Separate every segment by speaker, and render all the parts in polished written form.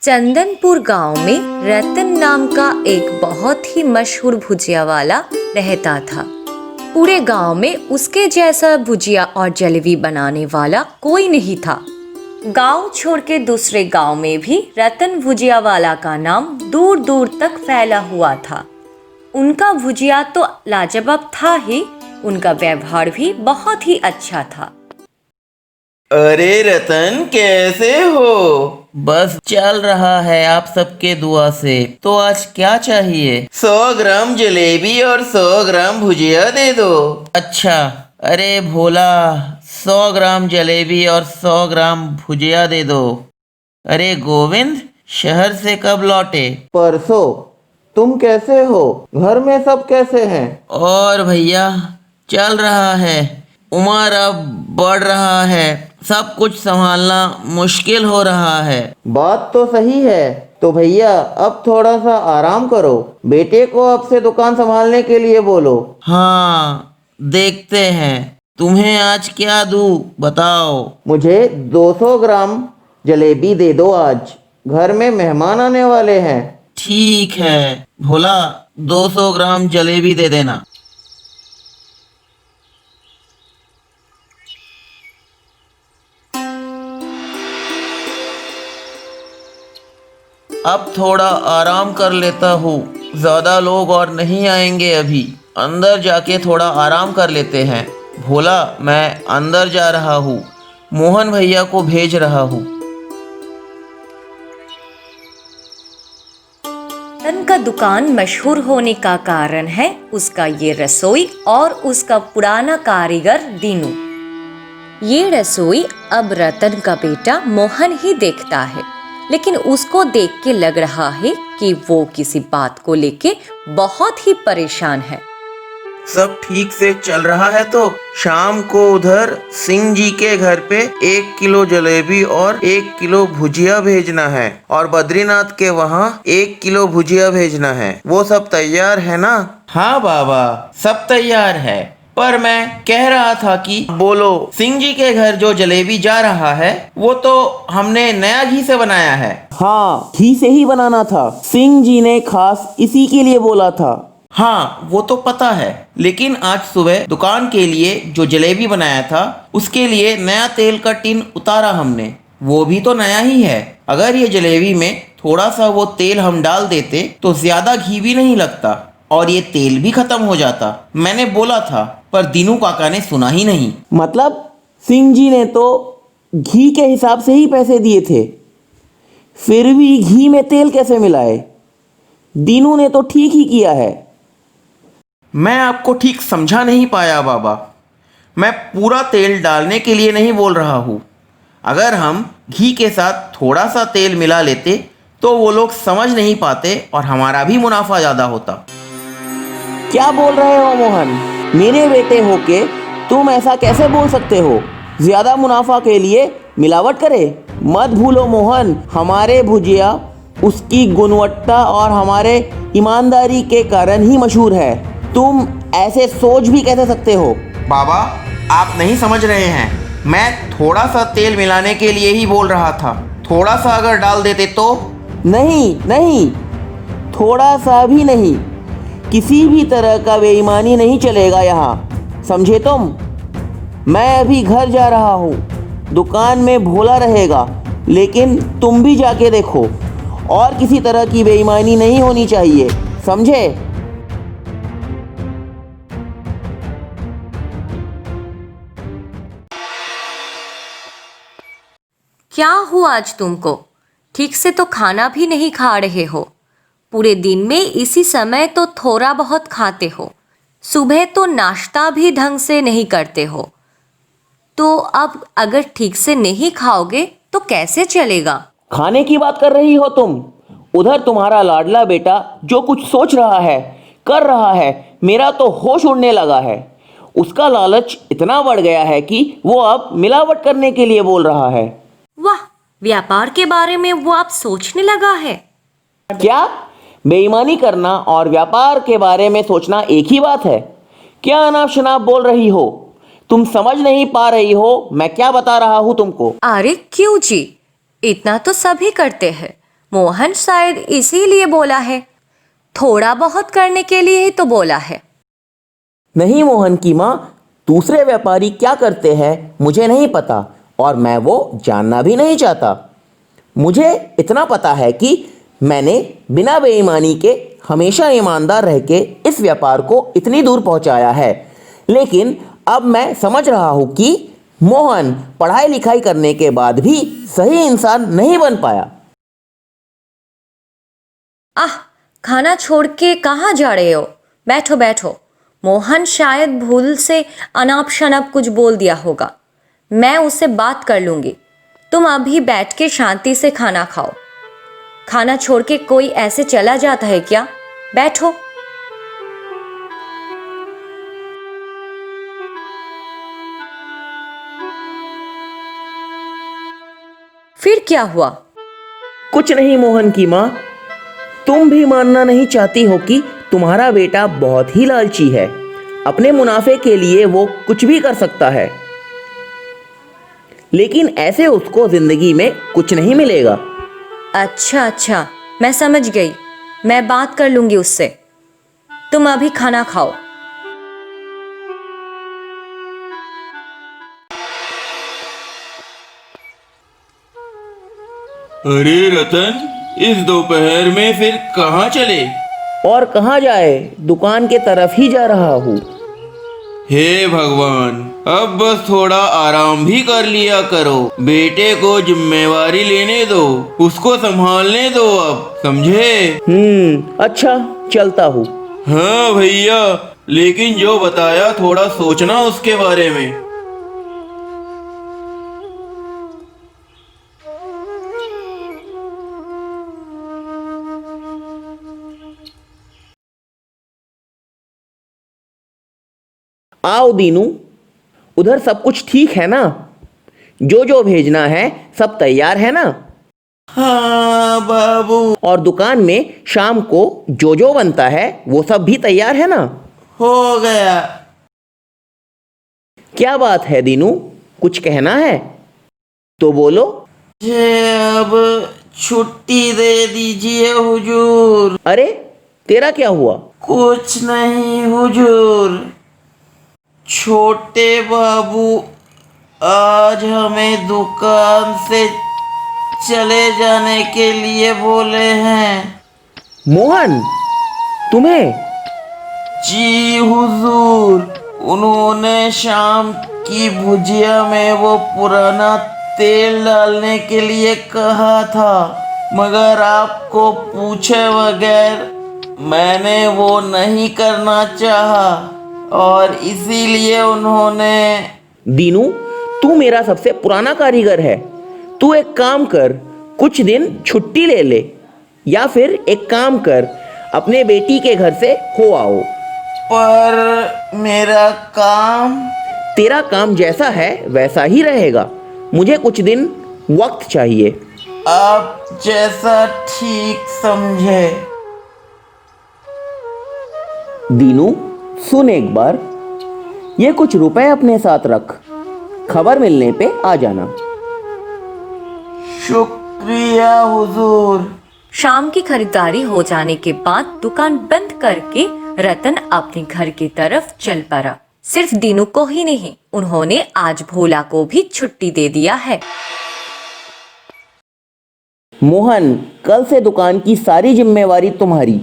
Speaker 1: चंदनपुर गांव में रतन नाम का एक बहुत ही मशहूर भुजिया वाला रहता था। पूरे गांव में उसके जैसा भुजिया और जलेबी बनाने वाला कोई नहीं था। गांव छोड़ के दूसरे गांव में भी रतन भुजिया वाला का नाम दूर दूर तक फैला हुआ था। उनका भुजिया तो लाजवाब था ही, उनका व्यवहार भी बहुत ही अच्छा था।
Speaker 2: अरे रतन, कैसे हो? बस चल रहा है आप सबके दुआ से। तो आज क्या चाहिए? 100 ग्राम जलेबी और 100 ग्राम भुजिया दे दो। अच्छा, अरे भोला, 100 ग्राम जलेबी और 100 ग्राम भुजिया दे दो। अरे गोविंद, शहर से कब लौटे?
Speaker 3: परसों। तुम कैसे हो? घर में सब कैसे हैं?
Speaker 2: और भैया, चल रहा है। उम्र अब बढ़ रहा है, सब कुछ संभालना मुश्किल हो रहा है।
Speaker 3: बात तो सही है। तो भैया अब थोड़ा सा आराम करो, बेटे को अब से दुकान संभालने के लिए बोलो।
Speaker 2: हाँ, देखते हैं। तुम्हें आज क्या दूँ, बताओ।
Speaker 3: मुझे 200 ग्राम जलेबी दे दो, आज घर में मेहमान आने वाले हैं।
Speaker 2: ठीक है भोला, 200 ग्राम जलेबी दे देना। अब थोड़ा आराम कर लेता हूँ, ज़्यादा लोग और नहीं आएंगे अभी। अंदर जाके थोड़ा आराम कर लेते हैं। भोला, मैं अंदर जा रहा हूँ, मोहन भैया को भेज रहा हूँ।
Speaker 1: रतन का दुकान मशहूर होने का कारण है उसका ये रसोई और उसका पुराना कारीगर दीनू। ये रसोई अब रतन का बेटा मोहन ही देखता है, लेकिन उसको देख के लग रहा है कि वो किसी बात को लेके बहुत ही परेशान है।
Speaker 2: सब ठीक से चल रहा है तो शाम को उधर सिंह जी के घर पे 1 किलो जलेबी और 1 किलो भुजिया भेजना है, और बद्रीनाथ के वहाँ 1 किलो भुजिया भेजना है। वो सब तैयार है ना? हाँ बाबा, सब तैयार है। पर मैं कह रहा था कि बोलो, सिंह जी के घर जो जलेबी जा रहा है वो तो हमने नया घी से बनाया है।
Speaker 3: हाँ, घी से ही बनाना था। सिंह जी ने खास इसी के लिए बोला था।
Speaker 2: हाँ, वो तो पता है, लेकिन आज सुबह दुकान के लिए जो जलेबी बनाया था उसके लिए नया तेल का टिन उतारा हमने, वो भी तो नया ही है। अगर ये जलेबी में थोड़ा सा वो तेल हम डाल देते तो ज्यादा घी भी नहीं लगता और ये तेल भी खत्म हो जाता। मैंने बोला था, पर दीनू काका ने सुना ही नहीं।
Speaker 3: मतलब सिंह जी ने तो घी के हिसाब से ही पैसे दिए थे, फिर भी घी में तेल कैसे मिलाए? दीनू ने तो ठीक ही किया है।
Speaker 2: मैं आपको ठीक समझा नहीं पाया बाबा। मैं पूरा तेल डालने के लिए नहीं बोल रहा हूँ। अगर हम घी के साथ थोड़ा सा तेल मिला लेते तो वो लोग समझ नहीं पाते और हमारा भी मुनाफा ज़्यादा होता।
Speaker 3: क्या बोल रहे हो मोहन? मेरे बेटे होके तुम ऐसा कैसे बोल सकते हो? ज्यादा मुनाफा के लिए मिलावट करे? मत भूलो मोहन, हमारे भुजिया उसकी गुणवत्ता और हमारे ईमानदारी के कारण ही मशहूर है। तुम ऐसे सोच भी कैसे सकते हो?
Speaker 2: बाबा, आप नहीं समझ रहे हैं। मैं थोड़ा सा तेल मिलाने के लिए ही बोल रहा था। थोड़ा सा अगर डाल देते तो?
Speaker 3: नहीं नहीं, थोड़ा सा भी नहीं। किसी भी तरह का बेईमानी नहीं चलेगा यहाँ, समझे तुम? मैं अभी घर जा रहा हूँ, दुकान में भोला रहेगा, लेकिन तुम भी जाके देखो, और किसी तरह की बेईमानी नहीं होनी चाहिए, समझे?
Speaker 1: क्या हुआ आज तुमको? ठीक से तो खाना भी नहीं खा रहे हो। पूरे दिन में इसी समय तो थोड़ा बहुत खाते हो, सुबह तो नाश्ता भी ढंग से नहीं करते हो। तो अब अगर ठीक से नहीं खाओगे तो कैसे चलेगा?
Speaker 3: खाने की बात कर रही हो तुम? उधर तुम्हारा लाडला बेटा जो कुछ सोच रहा है, कर रहा है, मेरा तो होश उड़ने लगा है। उसका लालच इतना बढ़ गया है कि वो अब मिलावट करने के लिए बोल रहा है।
Speaker 1: वाह, व्यापार के बारे में वो आप सोचने लगा है?
Speaker 3: क्या? बेईमानी करना और व्यापार के बारे में सोचना एक ही बात है? क्या अनाप शनाप बोल रही हो? तुम समझ नहीं पा रही हो मैं क्या बता रहा हूँ तुमको?
Speaker 1: अरे क्यों जी, इतना तो सभी करते हैं। मोहन शायद इसीलिए बोला है, थोड़ा बहुत करने के लिए ही तो बोला है।
Speaker 3: नहीं मोहन की माँ, दूसरे व्यापारी क्या करते हैं मुझे नहीं पता और मैं वो जानना भी नहीं चाहता। मुझे इतना पता है कि मैंने बिना बेईमानी के हमेशा ईमानदार रह के इस व्यापार को इतनी दूर पहुंचाया है। लेकिन अब मैं समझ रहा हूं कि मोहन पढ़ाई लिखाई करने के बाद भी सही इंसान नहीं बन पाया।
Speaker 1: आह, खाना छोड़ के कहाँ जा रहे हो? बैठो बैठो। मोहन शायद भूल से अनाप शनाप कुछ बोल दिया होगा, मैं उससे बात कर लूंगी। तुम अभी बैठ के शांति से खाना खाओ। खाना छोड़ के कोई ऐसे चला जाता है क्या? बैठो। फिर क्या हुआ?
Speaker 3: कुछ नहीं मोहन की माँ, तुम भी मानना नहीं चाहती हो कि तुम्हारा बेटा बहुत ही लालची है। अपने मुनाफे के लिए वो कुछ भी कर सकता है, लेकिन ऐसे उसको जिंदगी में कुछ नहीं मिलेगा।
Speaker 1: अच्छा अच्छा, मैं समझ गई। मैं बात कर लूंगी उससे। तुम अभी खाना खाओ।
Speaker 2: अरे रतन, इस दोपहर में फिर कहाँ चले?
Speaker 3: और कहाँ जाए, दुकान के तरफ ही जा रहा हूँ।
Speaker 2: हे भगवान, अब बस थोड़ा आराम भी कर लिया करो। बेटे को जिम्मेवारी लेने दो, उसको संभालने दो, अब समझे?
Speaker 3: अच्छा, चलता हूँ।
Speaker 2: हाँ भैया, लेकिन जो बताया थोड़ा सोचना उसके बारे में।
Speaker 3: आओ दीनू, उधर सब कुछ ठीक है ना? जो भेजना है सब तैयार है ना?
Speaker 2: हाँ बाबू।
Speaker 3: और दुकान में शाम को जो बनता है वो सब भी तैयार है ना?
Speaker 2: हो गया।
Speaker 3: क्या बात है दीनू, कुछ कहना है तो बोलो।
Speaker 2: मुझे अब छुट्टी दे दीजिए हुजूर।
Speaker 3: अरे तेरा क्या हुआ?
Speaker 2: कुछ नहीं हुजूर, छोटे बाबू आज हमें दुकान से चले जाने के लिए बोले हैं।
Speaker 3: मोहन, तुम्हें?
Speaker 2: जी हुजूर, उन्होंने शाम की भुजिया में वो पुराना तेल डालने के लिए कहा था, मगर आपको पूछे बगैर मैंने वो नहीं करना चाहा और इसीलिए उन्होंने।
Speaker 3: दीनू, तू मेरा सबसे पुराना कारीगर है। तू एक काम कर, कुछ दिन छुट्टी ले ले, या फिर एक काम कर, अपने बेटी के घर से हो आओ।
Speaker 2: पर मेरा काम?
Speaker 3: तेरा काम जैसा है वैसा ही रहेगा। मुझे कुछ दिन वक्त चाहिए।
Speaker 2: आप जैसा ठीक समझे।
Speaker 3: दीनू, सुन एक बार, ये कुछ रुपए अपने साथ रख, खबर मिलने पे आ जाना।
Speaker 2: शुक्रिया हुजूर।
Speaker 1: शाम की खरीदारी हो जाने के बाद दुकान बंद करके रतन अपने घर की तरफ चल पड़ा। सिर्फ दीनू को ही नहीं, उन्होंने आज भोला को भी छुट्टी दे दिया है।
Speaker 3: मोहन, कल से दुकान की सारी जिम्मेवारी तुम्हारी।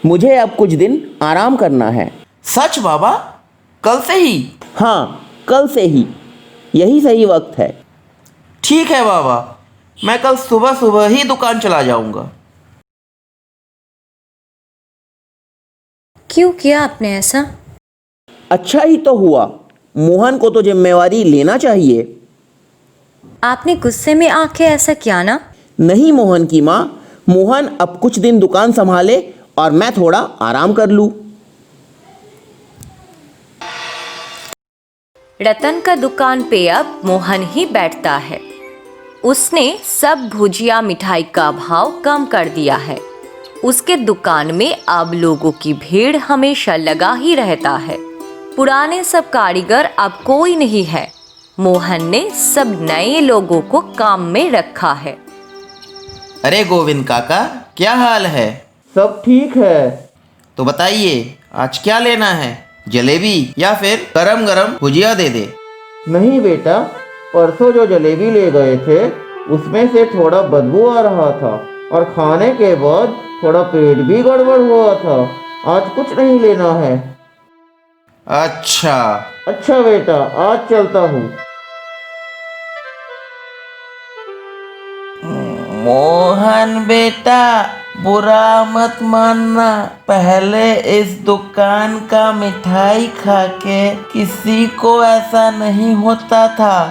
Speaker 3: मुझे अब कुछ दिन आराम करना है।
Speaker 2: सच बाबा? कल से ही?
Speaker 3: हाँ, कल से ही, यही सही वक्त है।
Speaker 2: ठीक है बाबा, मैं कल सुबह सुबह ही दुकान चला जाऊंगा।
Speaker 1: क्यों किया आपने ऐसा?
Speaker 3: अच्छा ही तो हुआ, मोहन को तो जिम्मेवारी लेना चाहिए।
Speaker 1: आपने गुस्से में आके ऐसा किया ना?
Speaker 3: नहीं मोहन की माँ, मोहन अब कुछ दिन दुकान संभाले और मैं थोड़ा आराम कर लूँ।
Speaker 1: रतन का दुकान पे अब मोहन ही बैठता है। उसने सब भुजिया मिठाई का भाव कम कर दिया है। उसके दुकान में अब लोगों की भीड़ हमेशा लगा ही रहता है। पुराने सब कारीगर अब कोई नहीं है। मोहन ने सब नए लोगों को काम में रखा है।
Speaker 2: अरे गोविंद काका, क्या हाल है?
Speaker 3: सब ठीक है।
Speaker 2: तो बताइए, आज क्या लेना है? जलेबी या फिर गरम गरम भुजिया दे दे?
Speaker 3: नहीं बेटा, परसों जो जलेबी ले गए थे उसमें से थोड़ा बदबू आ रहा था और खाने के बाद थोड़ा पेट भी गड़बड़ हुआ था। आज कुछ नहीं लेना है।
Speaker 2: अच्छा।
Speaker 3: अच्छा बेटा, आज चलता हूँ।
Speaker 2: मोहन बेटा, बुरा मत मानना। पहले इस दुकान का मिठाई खा के किसी को ऐसा नहीं होता था,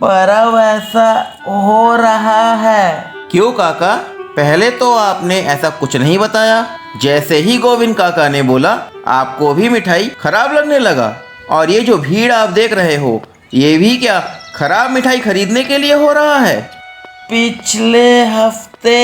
Speaker 2: पर अब ऐसा हो रहा है। क्यों काका? पहले तो आपने ऐसा कुछ नहीं बताया। जैसे ही गोविंद काका ने बोला, आपको भी मिठाई खराब लगने लगा। और ये जो भीड़ आप देख रहे हो, ये भी क्या खराब मिठाई खरीदने के लिए हो रहा है? पिछले हफ्ते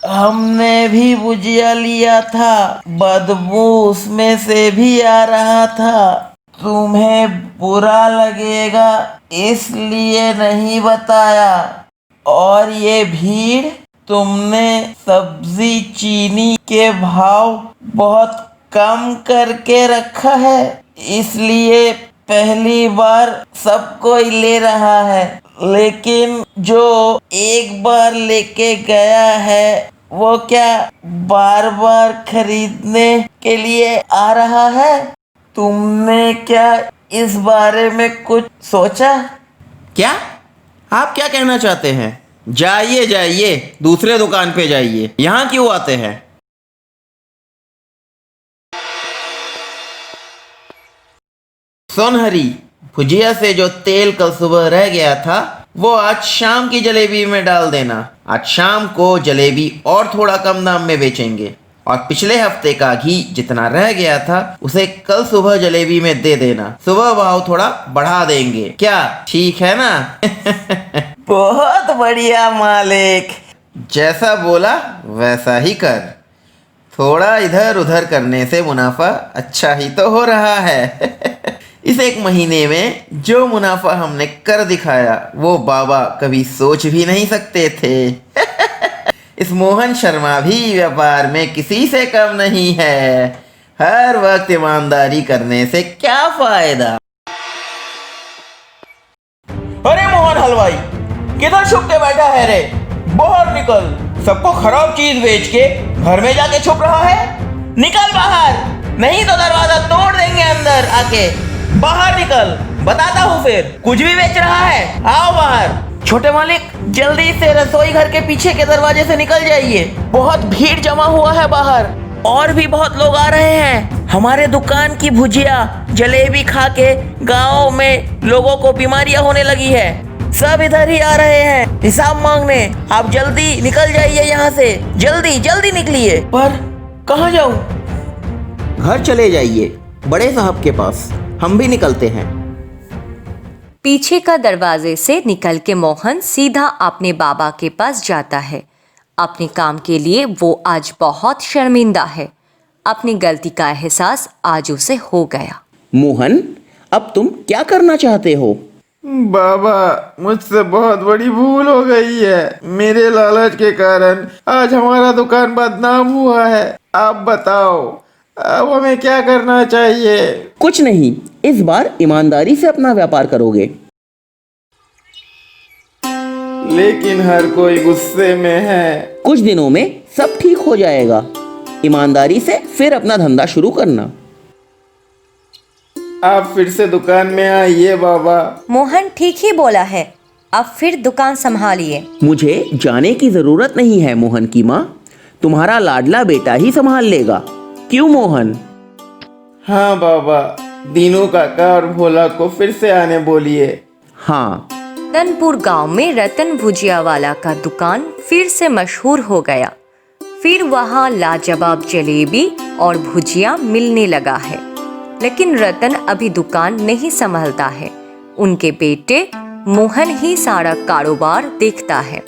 Speaker 2: हमने भी भुजिया लिया था, बदबू उसमें से भी आ रहा था। तुम्हें बुरा लगेगा इसलिए नहीं बताया। और ये भीड़, तुमने सब्जी चीनी के भाव बहुत कम करके रखा है, इसलिए पहली बार सब कोई ले रहा है। लेकिन जो एक बार लेके गया है वो क्या बार बार खरीदने के लिए आ रहा है? तुमने क्या इस बारे में कुछ सोचा? क्या? आप क्या कहना चाहते हैं? जाइए जाइए, दूसरे दुकान पे जाइए, यहाँ क्यों आते हैं? सुन हरी, भुजिया से जो तेल कल सुबह रह गया था वो आज शाम की जलेबी में डाल देना। आज शाम को जलेबी और थोड़ा कम दाम में बेचेंगे। और पिछले हफ्ते का घी जितना रह गया था उसे कल सुबह जलेबी में दे देना। सुबह भाव थोड़ा बढ़ा देंगे, क्या ठीक है ना? बहुत बढ़िया मालिक, जैसा बोला वैसा ही कर। थोड़ा इधर उधर करने से मुनाफा अच्छा ही तो हो रहा है। इस एक महीने में जो मुनाफा हमने कर दिखाया वो बाबा कभी सोच भी नहीं सकते थे। इस मोहन शर्मा भी व्यापार में किसी से कम नहीं है। हर वक्त ईमानदारी करने से क्या फायदा? अरे मोहन हलवाई, किधर छुप के बैठा है रे? बाहर निकल। सबको खराब चीज बेच के घर में जाके छुप रहा है। निकल बाहर, नहीं तो दरवाजा तोड़ देंगे अंदर आके। बाहर निकल, बताता हूँ फिर। कुछ भी बेच रहा है, आओ बाहर। छोटे मालिक, जल्दी से रसोई घर के पीछे के दरवाजे से निकल जाइए। बहुत भीड़ जमा हुआ है बाहर, और भी बहुत लोग आ रहे हैं। हमारे दुकान की भुजिया जलेबी खा के गाँव में लोगों को बीमारियां होने लगी है। सब इधर ही आ रहे हैं हिसाब मांगने। आप जल्दी निकल जाइए यहाँ से, जल्दी जल्दी निकलिए। पर कहाँ जाऊँ? घर चले जाइए, बड़े साहब के पास। हम भी निकलते हैं।
Speaker 1: पीछे का दरवाजे से निकल के मोहन सीधा अपने बाबा के पास जाता है। अपने काम के लिए वो आज बहुत शर्मिंदा है। अपनी गलती का एहसास आज उसे हो गया।
Speaker 3: मोहन, अब तुम क्या करना चाहते हो?
Speaker 2: बाबा, मुझसे बहुत बड़ी भूल हो गई है। मेरे लालच के कारण आज हमारा दुकान बदनाम हुआ है। आप बताओ, अब हमें क्या करना चाहिए?
Speaker 3: कुछ नहीं, इस बार ईमानदारी से अपना व्यापार करोगे।
Speaker 2: लेकिन हर कोई गुस्से में है।
Speaker 3: कुछ दिनों में सब ठीक हो जाएगा। ईमानदारी से फिर अपना धंधा शुरू करना।
Speaker 2: आप फिर से दुकान में आइए बाबा।
Speaker 1: मोहन ठीक ही बोला है, अब फिर दुकान संभालिए।
Speaker 3: मुझे जाने की जरूरत नहीं है मोहन की माँ, तुम्हारा लाडला बेटा ही संभाल लेगा। क्यों मोहन?
Speaker 2: हाँ बाबा, दीनू काका और भोला को फिर से आने बोलिए।
Speaker 3: हाँ।
Speaker 1: रतनपुर गांव में रतन भुजिया वाला का दुकान फिर से मशहूर हो गया। फिर वहाँ लाजवाब जलेबी और भुजिया मिलने लगा है। लेकिन रतन अभी दुकान नहीं संभालता है। उनके बेटे मोहन ही सारा कारोबार देखता है।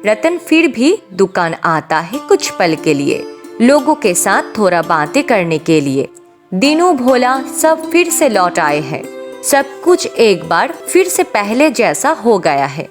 Speaker 1: रतन फिर भी दुकान आता है कुछ पल के लिए, लोगों के साथ थोड़ा बातें करने के लिए। दीनू भोला सब फिर से लौट आए हैं। सब कुछ एक बार फिर से पहले जैसा हो गया है।